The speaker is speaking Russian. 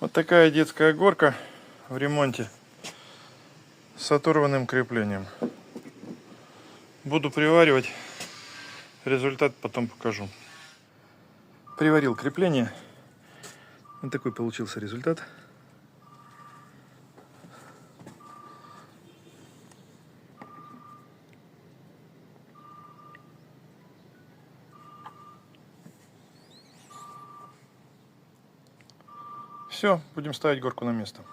Вот такая детская горка в ремонте с оторванным креплением. Буду приваривать. Результат потом покажу. Приварил крепление. Вот такой получился результат. Все, будем ставить горку на место.